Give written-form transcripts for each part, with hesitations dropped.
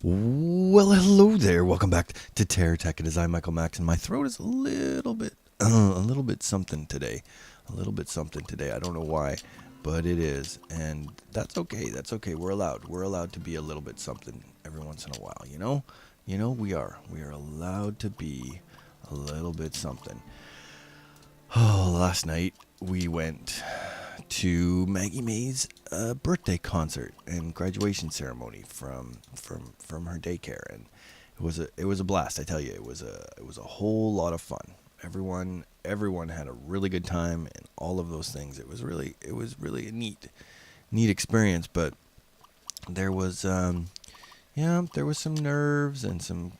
Well, hello there. Welcome back to TerraTech. It is I, Michael Max, and my throat is a little bit something today. A little bit something today. I don't know why, but it is, and that's okay. That's okay. We're allowed. We're allowed to be a little bit something every once in a while. You know. You know we are. We are allowed to be a little bit something. Oh, last night we went to Maggie May's birthday concert and graduation ceremony from her daycare, and it was a blast. I tell you, it was a whole lot of fun. Everyone had a really good time, and all of those things. It was really a neat experience. But there was there was some nerves and some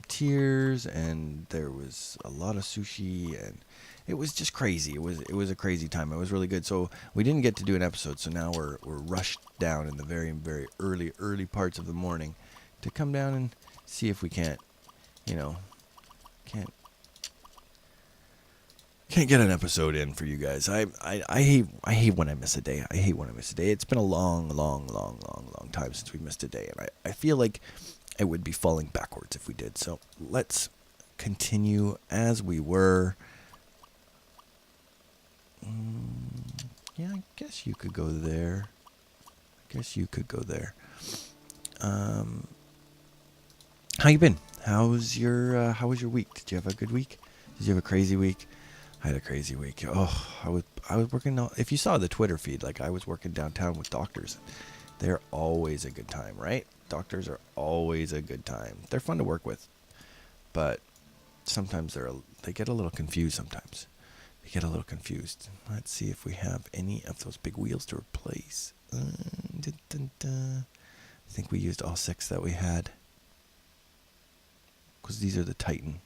tears, and there was a lot of sushi, and it was just crazy. It was a crazy time. It was really good. So we didn't get to do an episode, so now we're rushed down in the very early parts of the morning to come down and see if we can't, you know, can't can't get an episode in for you guys. I hate when I miss a day. I hate when I miss a day. It's been a long time since we missed a day, and I feel like it would be falling backwards if we did. So let's continue as we were. Yeah, I guess you could go there. How you been? How was your week? Did you have a good week? Did you have a crazy week? I had a crazy week. Oh, I was working. If you saw the Twitter feed, like I was working downtown with doctors. They're always a good time, right? Doctors are always a good time. They're fun to work with, but sometimes they get a little confused. Sometimes they get a little confused. Let's see if we have any of those big wheels to replace. I think we used all 6 that we had, because these are the Titan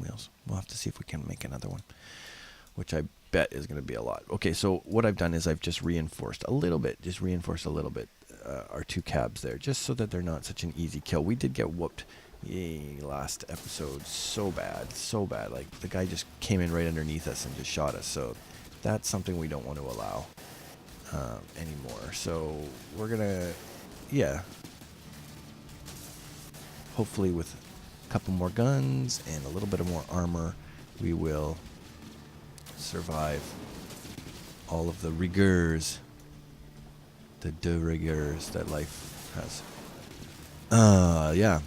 wheels. We'll have to see if we can make another one, which I bet is going to be a lot. Okay, so what I've done is I've just reinforced a little bit our 2 cabs there, just so that they're not such an easy kill. We did get whooped last episode so bad. Like the guy just came in right underneath us and just shot us. So that's something we don't want to allow anymore. So we're gonna, hopefully with a couple more guns and a little bit of more armor, we will survive all of the rigors, the rigors that life has.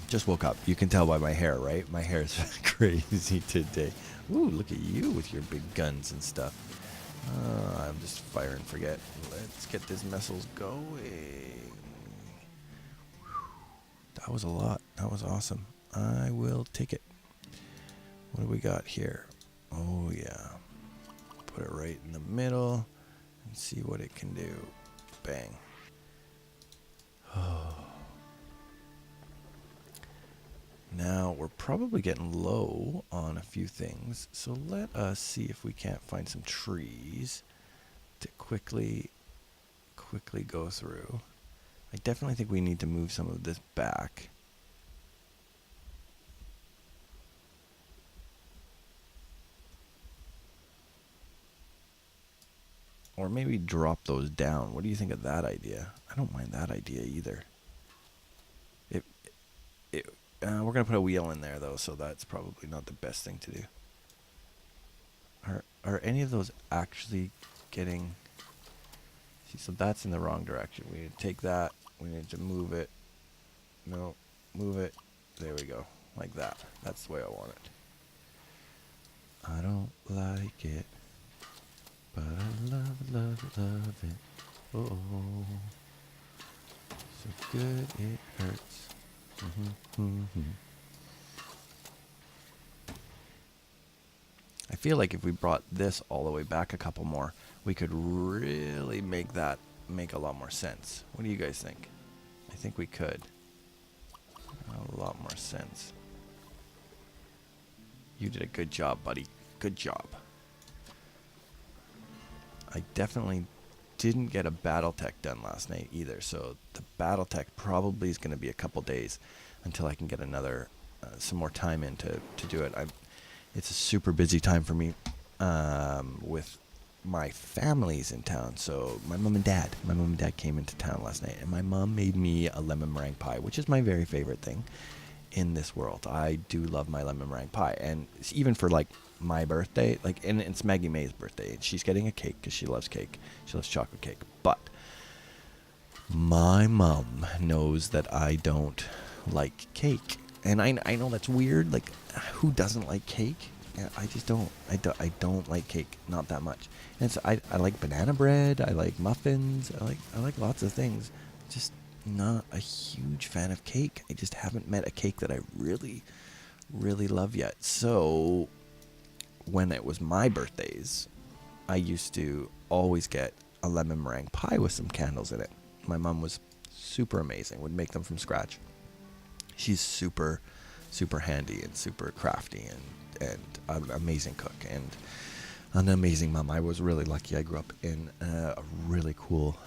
Just woke up. You can tell by my hair, right? My hair is crazy today. Ooh, look at you with your big guns and stuff. I'm just fire and forget. Let's get these missiles going. That was a lot. That was awesome. I will take it. What do we got here? Oh, yeah. Put it right in the middle and see what it can do. Bang. Now, we're probably getting low on a few things, so let us see if we can't find some trees to quickly go through. I definitely think we need to move some of this back. Or maybe drop those down. What do you think of that idea? I don't mind that idea either. We're going to put a wheel in there, though, so that's probably not the best thing to do. Are any of those actually getting... See, so that's in the wrong direction. We need to take that. We need to move it. No, move it. There we go. Like that. That's the way I want it. I don't like it, but I love it. Oh, so good it hurts. I feel like if we brought this all the way back a couple more, we could really make that make a lot more sense. What do you guys think? I think we could. A lot more sense. You did a good job, buddy. Good job. I definitely didn't get a BattleTech done last night either, so the BattleTech probably is going to be a couple days until I can get another some more time in to do it. It's a super busy time for me with my family's in town. So my mom and dad came into town last night, and my mom made me a lemon meringue pie, which is my very favorite thing in this world. I do love my lemon meringue pie, and even for like my birthday, like, and it's Maggie May's birthday, and she's getting a cake because she loves cake. She loves chocolate cake, but my mom knows that I don't like cake, and I know that's weird. Like, who doesn't like cake? Yeah, I just don't. I don't like cake, not that much. And so I like banana bread. I like muffins. I like lots of things. Just not a huge fan of cake. I just haven't met a cake that I really, really love yet. So when it was my birthdays, I used to always get a lemon meringue pie with some candles in it. My mom was super amazing. Would make them from scratch. She's super, super handy and super crafty and an amazing cook and an amazing mom. I was really lucky. I grew up in a really cool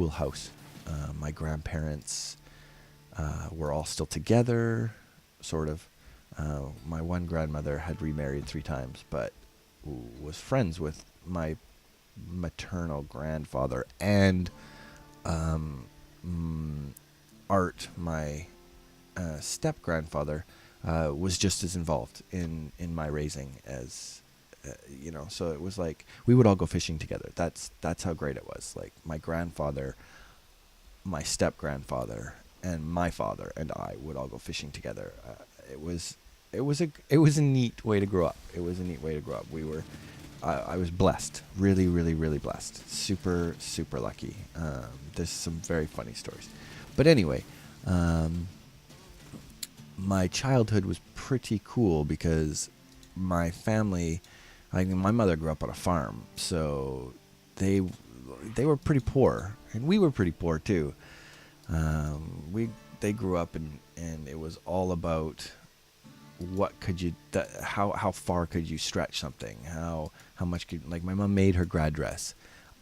house. My grandparents were all still together, sort of. My one grandmother had remarried 3 times, but was friends with my maternal grandfather, and Art, my step grandfather, was just as involved in my raising as so it was like we would all go fishing together. That's how great it was. Like, my grandfather, my step grandfather, and my father and I would all go fishing together. It was a neat way to grow up. We were I was blessed, really, really, really blessed, super, super lucky. There's some very funny stories, but anyway, my childhood was pretty cool because my family, my mother grew up on a farm, so they were pretty poor, and we were pretty poor too. They grew up and it was all about what could you, how far could you stretch something? How much could, like, my mom made her grad dress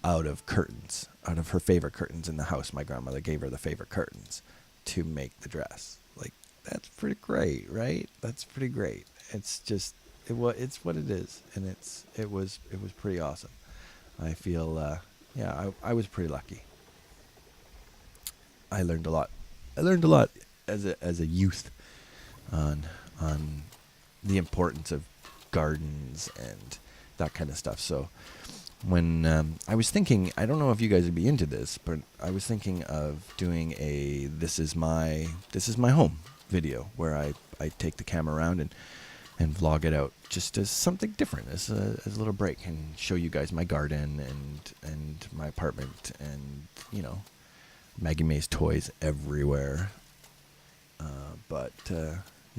out of curtains, out of her favorite curtains in the house. My grandmother gave her the favorite curtains to make the dress. Like, that's pretty great, right? That's pretty great. It's just, it's what it is, and it was pretty awesome. I feel, I was pretty lucky. I learned a lot. As a youth on the importance of gardens and that kind of stuff. So when I was thinking, I don't know if you guys would be into this, but I was thinking of doing a this is my home video where I take the camera around and vlog it out just as something different, as a little break, and show you guys my garden and my apartment, and Maggie May's toys everywhere.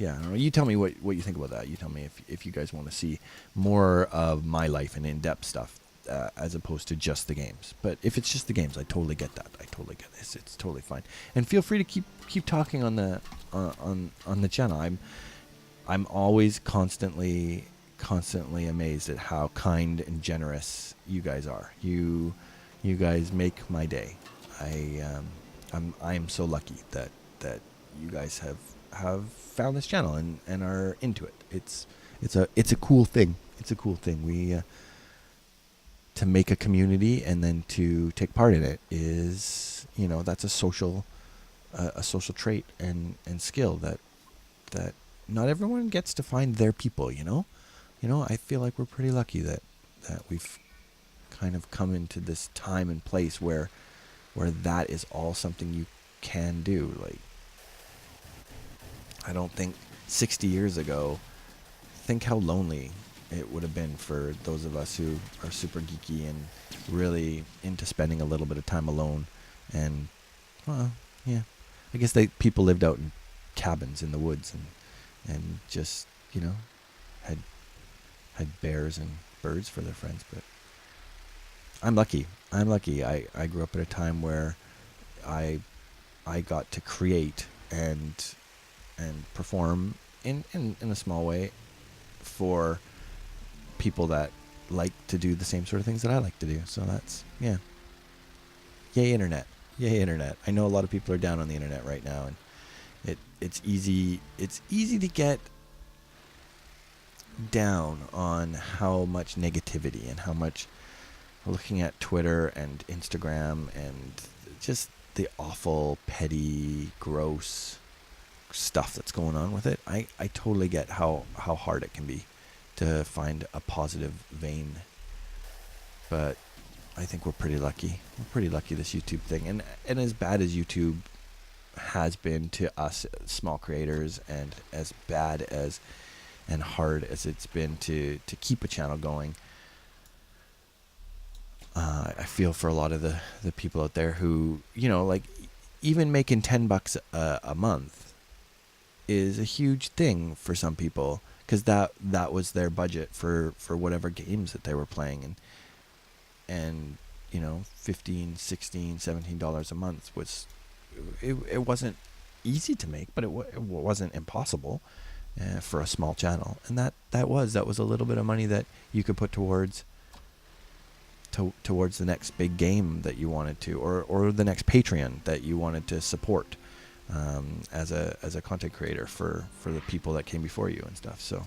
Yeah, I don't know. You tell me what you think about that. You tell me if you guys want to see more of my life and in-depth stuff, as opposed to just the games. But if it's just the games, I totally get that. I totally get this. It's totally fine. And feel free to keep talking on the on the channel. I'm always constantly amazed at how kind and generous you guys are. You guys make my day. I'm so lucky that you guys have found this channel and are into it. It's a cool thing. It's a cool thing. We to make a community and then to take part in it is, that's a social trait and skill that not everyone gets to find their people. I feel like we're pretty lucky that we've kind of come into this time and place where that is all something you can do. Like, I don't think 60 years ago, think how lonely it would have been for those of us who are super geeky and really into spending a little bit of time alone. And, well, yeah, I guess people lived out in cabins in the woods and just, had bears and birds for their friends. But I'm lucky. I grew up at a time where I got to create and perform in a small way for people that like to do the same sort of things that I like to do. So that's, yeah. Yay internet. I know a lot of people are down on the internet right now, and it's easy to get down on how much negativity and how much looking at Twitter and Instagram and just the awful, petty, gross stuff that's going on with it, I totally get how hard it can be to find a positive vein. But I think we're pretty lucky. We're pretty lucky, this YouTube thing. And as bad as YouTube has been to us small creators, and as bad as and hard as it's been to keep a channel going, I feel for a lot of the people out there who, you know, like, even making $10 a month is a huge thing for some people, because that was their budget for whatever games that they were playing. And you know, $15, $16, $17 a month was, it wasn't easy to make, but it wasn't impossible for a small channel. And that was a little bit of money that you could put towards the next big game that you wanted to, or the next Patreon that you wanted to support, as a content creator for the people that came before you and stuff. So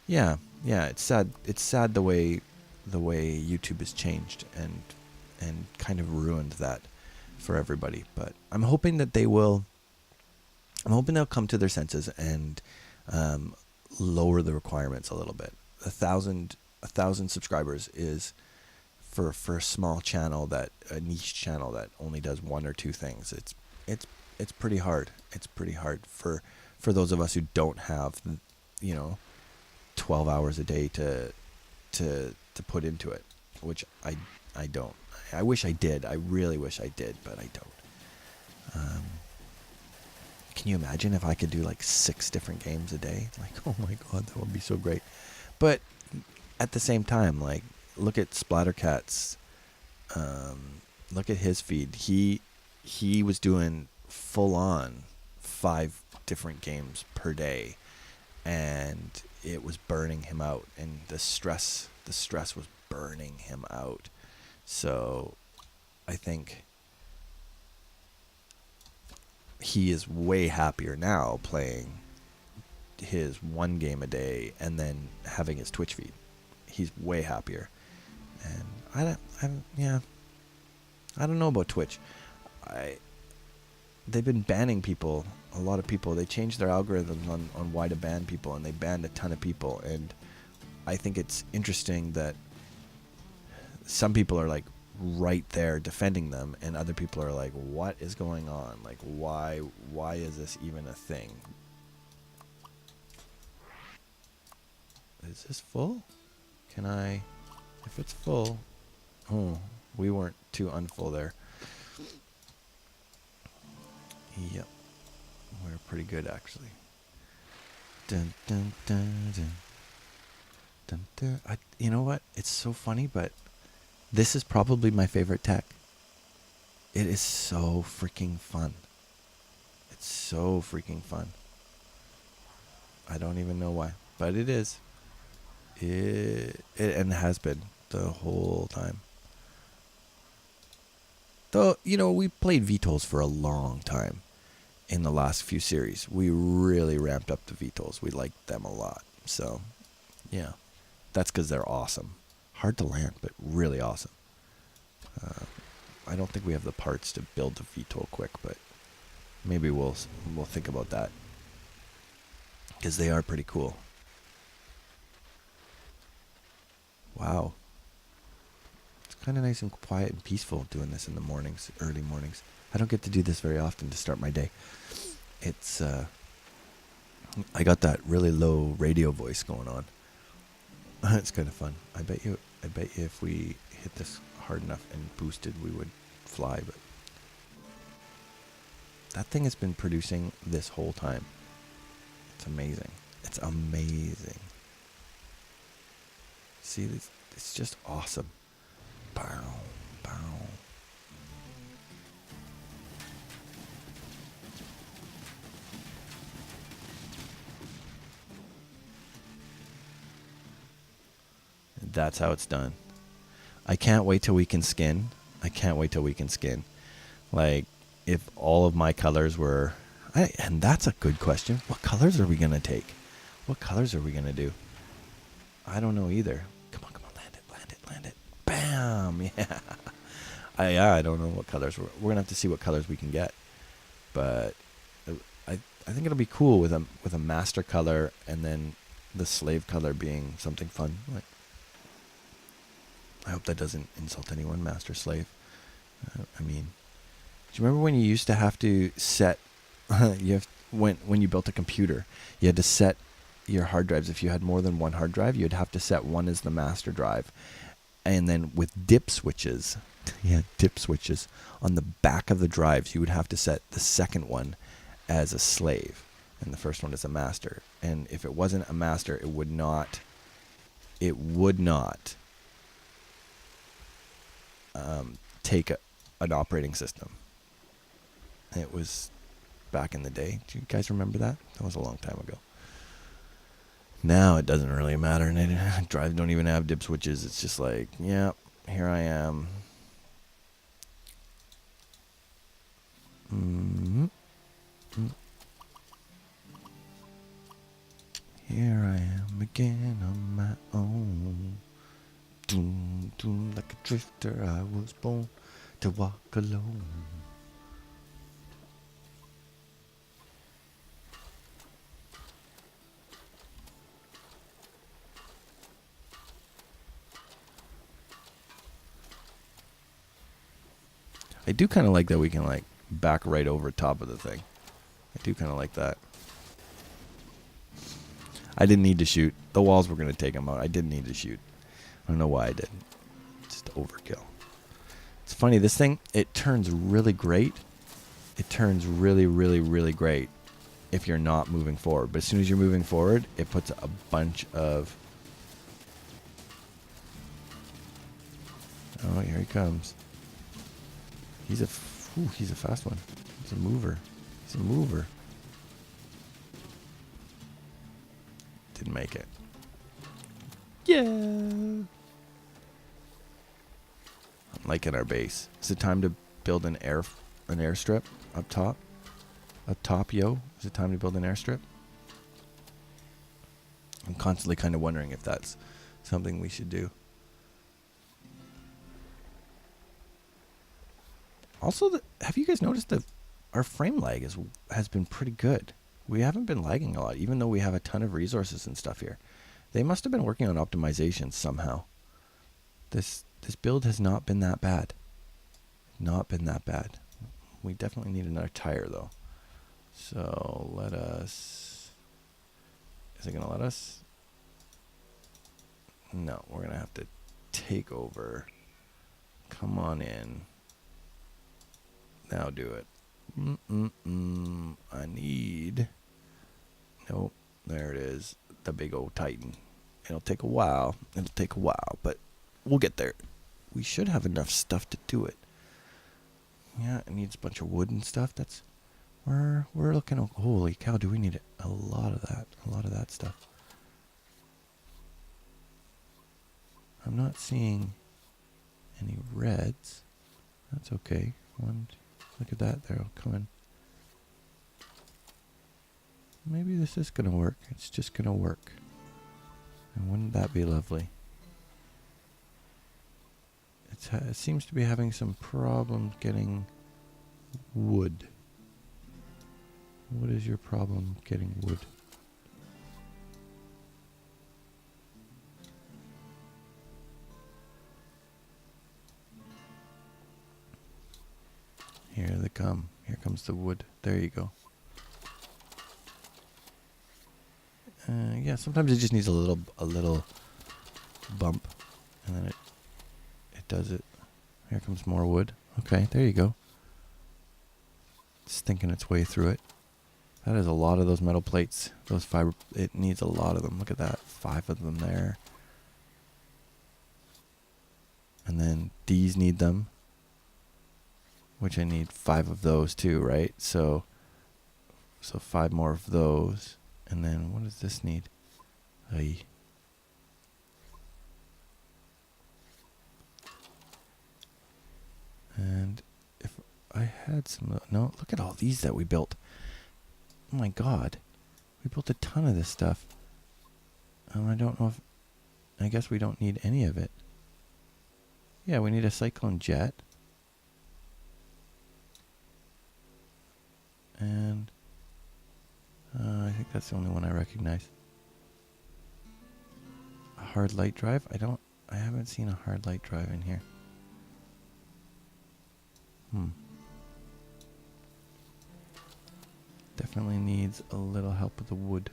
yeah, it's sad the way YouTube has changed and kind of ruined that for everybody. But I'm hoping that they'll come to their senses and lower the requirements a little bit. 1,000 subscribers is, for a small channel, a niche channel that only does one or two things, it's pretty hard. It's pretty hard for those of us who don't have, you know, 12 hours a day to put into it, which I don't. I wish I did. I really wish I did, but I don't. Can you imagine if I could do like 6 different games a day? Like, oh my god, that would be so great. But at the same time, like, look at Splattercat's. Look at his feed. He was doing full on 5 different games per day, and it was burning him out, and the stress was burning him out. So I think he is way happier now playing his 1 game a day and then having his Twitch feed. He's way happier. And I don't know about Twitch. They've been banning people, a lot of people. They changed their algorithms on why to ban people, and they banned a ton of people. And I think it's interesting that some people are like right there defending them, and other people are like, what is going on? Like, why is this even a thing? Is this full? Can I, if it's full, oh, we weren't too unfull there. Yep, we're pretty good actually. Dun, dun, dun, dun. Dun, dun. You know what? It's so funny, but this is probably my favorite tech. It is so freaking fun. It's so freaking fun. I don't even know why, but it is. It and has been the whole time. Though, you know, we played VTOLs for a long time in the last few series. We really ramped up the VTOLs. We liked them a lot. So, yeah. That's because they're awesome. Hard to land, but really awesome. I don't think we have the parts to build the VTOL quick, but maybe we'll think about that, because they are pretty cool. Wow. It's kind of nice and quiet and peaceful doing this in the mornings, early mornings. I don't get to do this very often to start my day. It's I got that really low radio voice going on. It's kind of fun. I bet you if we hit this hard enough and boosted, we would fly. But that thing has been producing this whole time. It's amazing. It's amazing. See, it's just awesome. Bow, bow. That's how it's done. I can't wait till we can skin. Like, if all of my colors were... and that's a good question. What colors are we going to take? What colors are we going to do? I don't know either. Come on, land it. Bam! Yeah. I don't know what colors. We're going to have to see what colors we can get. But I think it'll be cool with a master color and then the slave color being something fun. Like, I hope that doesn't insult anyone, master slave. I mean, do you remember when you used to have to set when you built a computer, you had to set your hard drives. If you had more than one hard drive, you'd have to set one as the master drive. And then with dip switches, dip switches on the back of the drives, you would have to set the second one as a slave and the first one as a master. And if it wasn't a master, it would not take an operating system. It was back in the day. Do you guys remember that? That was a long time ago. Now it doesn't really matter, and drives don't even have dip switches. It's just like, yeah, here I am. Here I am again on my own. Doom, doom, like a drifter, I was born to walk alone. I do kind of like that we can like back right over top of the thing. I do kind of like that. I didn't need to shoot. The walls were going to take them out. I didn't need to shoot. I don't know why I didn't. Just overkill. It's funny, this thing, it turns really great. It turns really, really, really great if you're not moving forward. But as soon as you're moving forward, it puts a bunch of... Oh, here he comes. He's a fast one. He's a mover. He's a mover. Didn't make it. Yeah. I'm liking our base. Is it time to build an airstrip up top? Up top, yo. Is it time to build an airstrip? I'm constantly kind of wondering if that's something we should do. Also, have you guys noticed that our frame lag has been pretty good? We haven't been lagging a lot, even though we have a ton of resources and stuff here. They must have been working on optimization somehow. This build has not been that bad. Not been that bad. We definitely need another tire, though. So, let us... Is it going to let us? No, we're going to have to take over. Come on in. Now do it. I need... Nope, there it is. The big old Titan. It'll take a while. But we'll get there. We should have enough stuff to do it. Yeah, it needs a bunch of wood and stuff. We're looking... Holy cow, do we need a lot of that. A lot of that stuff. I'm not seeing any reds. That's okay. Look at that. They're all coming. Maybe this is going to work. It's just going to work. And wouldn't that be lovely? It seems to be having some problems getting wood. What is your problem getting wood? Here they come. Here comes the wood. There you go. Yeah, sometimes it just needs a little bump, and then it does it. Here comes more wood. Okay, there you go. It's thinking its way through it. That is a lot of those metal plates. Those fiber. It needs a lot of them. Look at that. 5 of them there. And then these need them. Which I need 5 of those too, right? So 5 more of those. And then what does this need? And if I had some... No, look at all these that we built. Oh my god. We built a ton of this stuff. I don't know if... I guess we don't need any of it. Yeah, we need a cyclone jet. And I think that's the only one I recognize. A hard light drive? I haven't seen a hard light drive in here. Definitely needs a little help with the wood.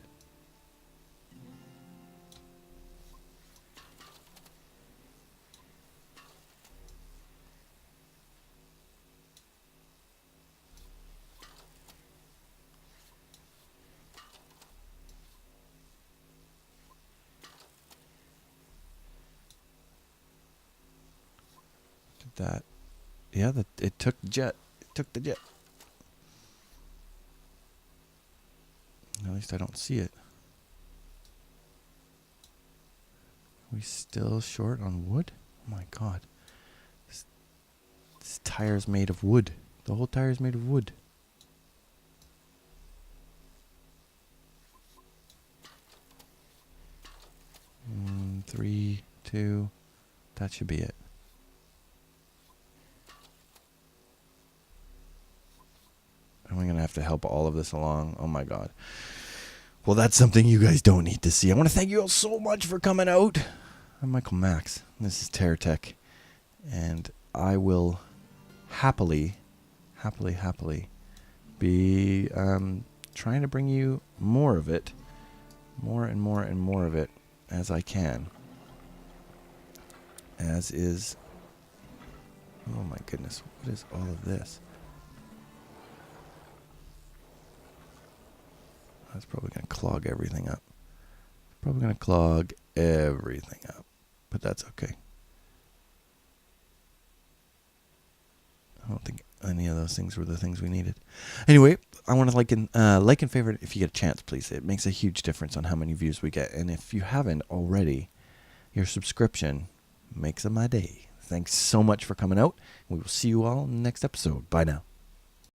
Did that. Yeah, it took the jet. It took the jet. At least I don't see it. Are we still short on wood? Oh my god. This tire's made of wood. The whole tire's made of wood. Three, two. That should be it. And we're going to have to help all of this along. Oh my god. Well, that's something you guys don't need to see. I want to thank you all so much for coming out. I'm Michael Max. This is TerraTech. And I will happily be trying to bring you more of it. More and more and more of it as I can. As is... Oh my goodness. What is all of this? That's probably going to clog everything up. Probably going to clog everything up. But that's okay. I don't think any of those things were the things we needed. Anyway, I want to like and favorite if you get a chance, please. It makes a huge difference on how many views we get. And if you haven't already, your subscription makes it my day. Thanks so much for coming out. We will see you all in the next episode. Bye now.